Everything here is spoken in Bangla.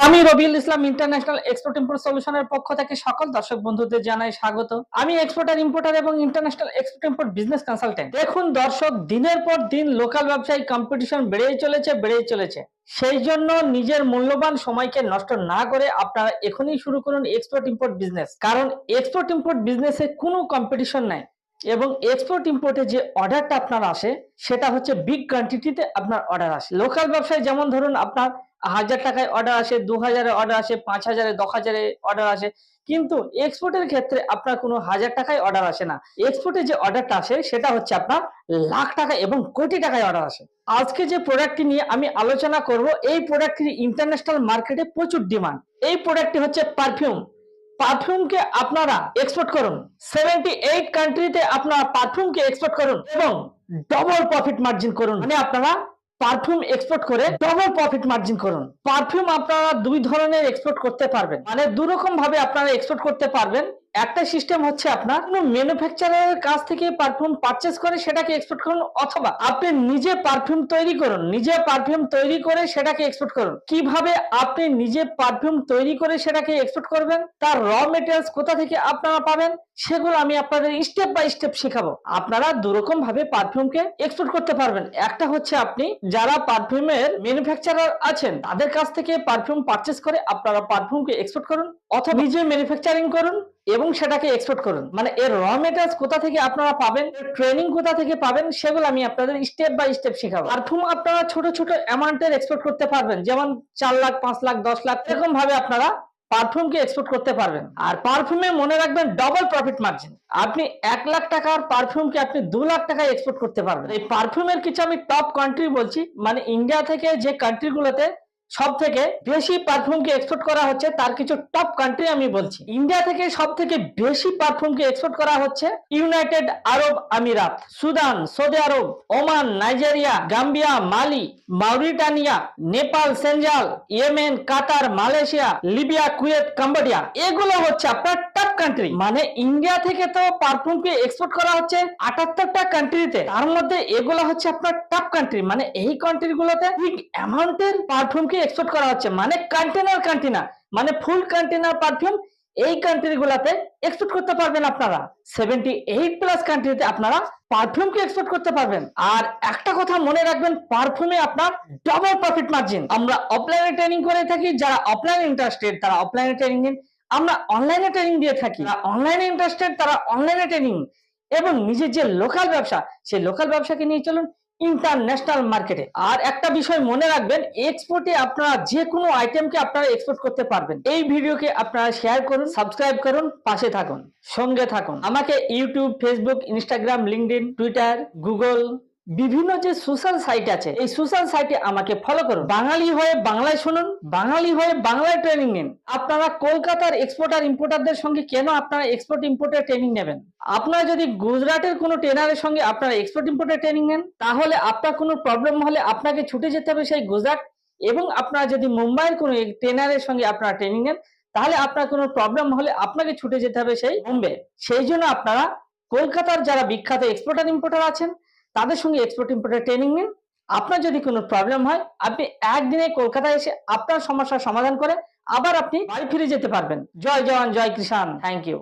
আমি Rabiul Islam international export import সলিউশনের পক্ষ থেকে সকল দর্শক বন্ধুদের জানাই স্বাগত। আমি এক্সপোর্টার ইম্পোর্টার এবং international export import business consultant. দেখুন দর্শক, দিনের পর দিন লোকাল ব্যবসায়ী কম্পিটিশন বেড়েই চলেছে। সেই জন্য নিজের মূল্যবান সময়কে নষ্ট না করে আপনারা এখনই শুরু করুন এক্সপোর্ট ইম্পোর্ট বিজনেস। কারণ এক্সপোর্ট ইম্পোর্ট বিজনেসে কোনো কম্পিটিশন নাই এবং এক্সপোর্ট ইম্পোর্টে যে অর্ডারটা আপনার আসে সেটা হচ্ছে বিগ কোয়ান্টিটিতে আপনার অর্ডার আসে। লোকাল ব্যবসায় যেমন ধরুন আপনার 1000 টাকায় অর্ডার আসে, 2000 অর্ডার আসে, 5000 10,000 অর্ডার আসে, কিন্তু এক্সপোর্টের ক্ষেত্রে আপনার কোনো 1000 টাকায় অর্ডার আসে না। এক্সপোর্টে যে অর্ডারটা আসে সেটা হচ্ছে আপনার লাখ টাকা এবং কোটি টাকায় অর্ডার আসে। আজকে যে প্রোডাক্টটি নিয়ে আমি আলোচনা করব, এই প্রোডাক্টটি ইন্টারন্যাশনাল মার্কেটে প্রচুর ডিমান্ড। এই প্রোডাক্টটি হচ্ছে পারফিউম। পারফিউমকে আপনারা এক্সপোর্ট করুন 78 কান্ট্রিতে, আপনারা পারফিউমকে এক্সপোর্ট করুন এবং ডবল প্রফিট মার্জিন করুন। মানে আপনারা পারফিউম এক্সপোর্ট করে ডবল প্রফিট মার্জিন করুন। পারফিউম আপনারা দুই ধরনের এক্সপোর্ট করতে পারবেন, মানে দুই রকম ভাবে আপনারা এক্সপোর্ট করতে পারবেন। একটা সিস্টেম হচ্ছে আপনার কোনো ম্যানুফ্যাকচারারের কাছ থেকে পারফিউম পারচেজ করে সেটাকে এক্সপোর্ট করুন, অথবা আপনি নিজে পারফিউম তৈরি করুন, নিজে পারফিউম তৈরি করে সেটাকে এক্সপোর্ট করুন। কিভাবে আপনি নিজে পারফিউম তৈরি করে সেটাকে এক্সপোর্ট করবেন, তার র মেটেরিয়ালস কোথা থেকে আপনারা পাবেন, সেগুলো আমি আপনাদের স্টেপ বাই স্টেপ শেখাবো। আপনারা দুরকম ভাবে পারফিউমকে এক্সপোর্ট করতে পারবেন। একটা হচ্ছে আপনি যারা পারফিউমের ম্যানুফ্যাকচারার আছেন তাদের কাছ থেকে পারফিউম পারচেজ করে আপনারা পারফিউমকে এক্সপোর্ট করুন, অথবা নিজে ম্যানুফ্যাকচারিং করুন এবং সেটাকে এক্সপোর্ট করুন। মানে এর র মেটেরিয়ালস কোথা থেকে আপনারা পাবেন, ট্রেনিং কোথা থেকে পাবেন, সেগুলো আমি আপনাদের স্টেপ বাই স্টেপ শেখাবো। পারফিউম আপনারা ছোট ছোট অ্যামাউন্টের এক্সপোর্ট করতে পারবেন, যেমন 4 লাখ, 5 লাখ, 10 লাখ, এরকম ভাবে আপনারা পারফিউমকে এক্সপোর্ট করতে পারবেন। আর পারফিউমে মনে রাখবেন ডবল প্রফিট মার্জিন। আপনি 1 লাখ টাকার পারফিউমকে আপনি 2 লাখ টাকায় এক্সপোর্ট করতে পারবেন। এই পারফিউমের কিছু আমি টপ কান্ট্রি বলছি, মানে ইন্ডিয়া থেকে যে কান্ট্রিগুলোতে সব থেকে বেশি পারফিউমকে এক্সপোর্ট করা হচ্ছে তার কিছু টপ কান্ট্রি আমি বলছি। ইন্ডিয়া থেকে সব থেকে বেশি পারফিউমকে এক্সপোর্ট করা হচ্ছে ইউনাইটেড আরব আমিরাত, সুদান, সৌদি আরব, ওমান, নাইজেরিয়া, গাম্বিয়া, মালি, মাউরিটানিয়া, নেপাল, সেনেগাল, ইয়েমেন, কাতার, মালয়েশিয়া, লিবিয়া, কুয়েত, কম্বোডিয়া। এগুলো হচ্ছে আপনার টপ কান্ট্রি। মানে ইন্ডিয়া থেকে তো পারফিউমকে এক্সপোর্ট করা হচ্ছে 78টা কান্ট্রিতে, তার মধ্যে এগুলো হচ্ছে আপনার টপ কান্ট্রি। মানে এই কান্ট্রিগুলোতে বিগ অ্যামাউন্টের পারফিউমকে এক্সপোর্ট করা হচ্ছে, মানে কন্টেনার, মানে ফুল কন্টেনার পারফিউম এই কান্ট্রিগুলোতে এক্সপোর্ট করতে পারবেন। আপনারা 78 প্লাস কান্ট্রিতে আপনারা পারফিউমকে এক্সপোর্ট করতে পারবেন। আর একটা কথা মনে রাখবেন, পারফিউমে আপনার ডবল প্রফিট মার্জিন। আমরা অফলাইনে ট্রেনিং করে থাকি, যারা অফলাইনে ইন্টারেস্টেড তারা অফলাইনে ট্রেনিং নিন। আমরা অনলাইনে ট্রেনিং দিয়ে থাকি, যারা অনলাইনে ইন্টারেস্টেড তারা অনলাইনে ট্রেনিং, এবং নিজের যে লোকাল ব্যবসা সেই লোকাল ব্যবসাকে নিয়ে চলুন ইন্টারন্যাশনাল মার্কেটে। আর একটা বিষয় মনে রাখবেন, এক্সপোর্টে আপনারা যে কোনো আইটেমকে আপনারা এক্সপোর্ট করতে পারবেন। এই ভিডিওকে আপনারা শেয়ার করুন, সাবস্ক্রাইব করুন, পাশে থাকুন, সঙ্গে থাকুন। আমাকে YouTube, Facebook, Instagram, LinkedIn, Twitter, Google, বিভিন্ন যে সোশ্যাল সাইট আছে এই সোশ্যাল সাইটে আমাকে ফলো করুন। বাঙালি হয়ে বাংলায় শুনুন, বাঙালি হয়ে বাংলায় ট্রেনিং নিন। আপনারা কলকাতার এক্সপোর্টার ইম্পোর্টারদের সঙ্গে কেন আপনারা এক্সপোর্ট ইম্পোর্টের ট্রেনিং নেবেন? আপনারা যদি গুজরাটের কোনো ট্রেনারের সঙ্গে আপনারা এক্সপোর্ট ইম্পোর্টের ট্রেনিং নেন, তাহলে আপনার কোনো প্রবলেম হলে আপনাকে ছুটে যেতে হবে সেই গুজরাট। এবং আপনারা যদি মুম্বাইয়ের কোনো ট্রেনারের সঙ্গে আপনারা ট্রেনিং নেন, তাহলে আপনার কোনো প্রবলেম হলে আপনাকে ছুটে যেতে হবে সেই মুম্বাই। সেই জন্য আপনারা কলকাতার যারা বিখ্যাত এক্সপোর্টার ইম্পোর্টার আছেন তাদের সঙ্গে এক্সপোর্ট ইম্পোর্টের ট্রেনিং নিন। আপনার যদি কোনো প্রবলেম হয়, আপনি একদিনে কলকাতায় এসে আপনার সমস্যার সমাধান করে আবার আপনি বাড়ি ফিরে যেতে পারবেন। জয় জওয়ান, জয় কিষান। Thank you.